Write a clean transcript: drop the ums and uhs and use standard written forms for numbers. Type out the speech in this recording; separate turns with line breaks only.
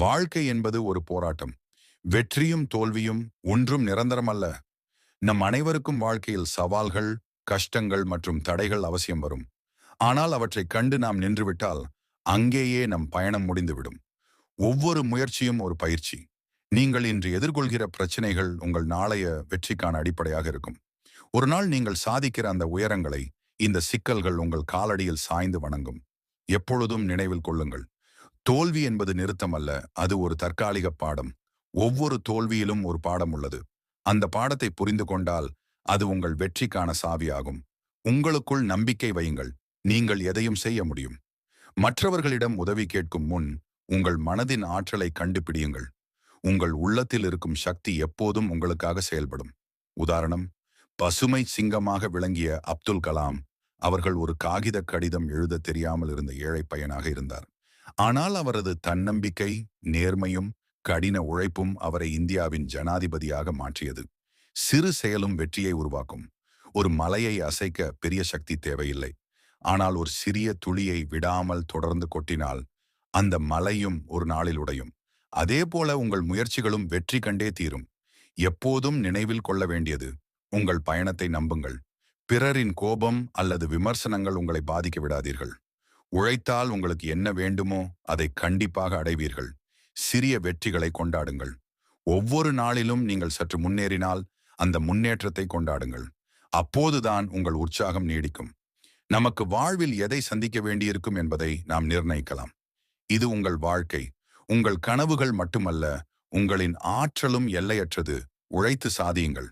வாழ்க்கை என்பது ஒரு போராட்டம். வெற்றியும் தோல்வியும் ஒன்றும் நிரந்தரமல்ல. நம் அனைவருக்கும் வாழ்க்கையில் சவால்கள், கஷ்டங்கள் மற்றும் தடைகள் அவசியம் வரும். ஆனால் அவற்றைக் கண்டு நாம் நின்றுவிட்டால் அங்கேயே நம் பயணம் முடிந்துவிடும். ஒவ்வொரு முயற்சியும் ஒரு பயிற்சி. நீங்கள் இன்று எதிர்கொள்கிற பிரச்சனைகள் உங்கள் நாளைய வெற்றிக்கான அடிப்படையாக இருக்கும். ஒரு நாள் நீங்கள் சாதிக்கிற அந்த உயரங்களை இந்த சிக்கல்கள் உங்கள் காலடியில் சாய்ந்து வணங்கும். எப்பொழுதும் நினைவில் கொள்ளுங்கள். தோல்வி என்பது நிறுத்தம் அல்ல, அது ஒரு தற்காலிக பாடம். ஒவ்வொரு தோல்வியிலும் ஒரு பாடம் உள்ளது. அந்த பாடத்தை புரிந்து கொண்டால் அது உங்கள் வெற்றிக்கான சாவியாகும். உங்களுக்குள் நம்பிக்கை வையுங்கள். நீங்கள் எதையும் செய்ய முடியும். மற்றவர்களிடம் உதவி கேட்கும் முன் உங்கள் மனதின் ஆற்றலை கண்டுபிடியுங்கள். உங்கள் உள்ளத்தில் இருக்கும் சக்தி எப்போதும் உங்களுக்காக செயல்படும். உதாரணம், பசுமை சிங்கமாக விளங்கிய அப்துல் கலாம் அவர்கள் ஒரு காகித கடிதம் எழுத தெரியாமல் இருந்த ஏழை பையனாக இருந்தார். ஆனால் அவரது தன்னம்பிக்கை, நேர்மையும் கடின உழைப்பும் அவரை இந்தியாவின் ஜனாதிபதியாக மாற்றியது. சிறு செயலும் வெற்றியை உருவாக்கும். ஒரு மலையை அசைக்க பெரிய சக்தி தேவையில்லை. ஆனால் ஒரு சிறிய துளியை விடாமல் தொடர்ந்து கொட்டினால் அந்த மலையும் ஒரு நாளில் உடையும். அதே போல உங்கள் முயற்சிகளும் வெற்றி கண்டே தீரும். எப்போதும் நினைவில் கொள்ள வேண்டியது, உங்கள் பயணத்தை நம்புங்கள். பிறரின் கோபம் அல்லது விமர்சனங்கள் உங்களை பாதிக்க விடாதீர்கள். உழைத்தால் உங்களுக்கு என்ன வேண்டுமோ அதை கண்டிப்பாக அடைவீர்கள். சிறிய வெற்றிகளை கொண்டாடுங்கள். ஒவ்வொரு நாளிலும் நீங்கள் சற்று முன்னேறினால் அந்த முன்னேற்றத்தை கொண்டாடுங்கள். அப்போதுதான் உங்கள் உற்சாகம் நீடிக்கும். நமக்கு வாழ்வில் எதை சந்திக்க வேண்டியிருக்கும் என்பதை நாம் நிர்ணயிக்கலாம். இது உங்கள் வாழ்க்கை. உங்கள் கனவுகள் மட்டுமல்ல, உங்களின் ஆற்றலும் எல்லையற்றது. உழைத்து சாதியுங்கள்.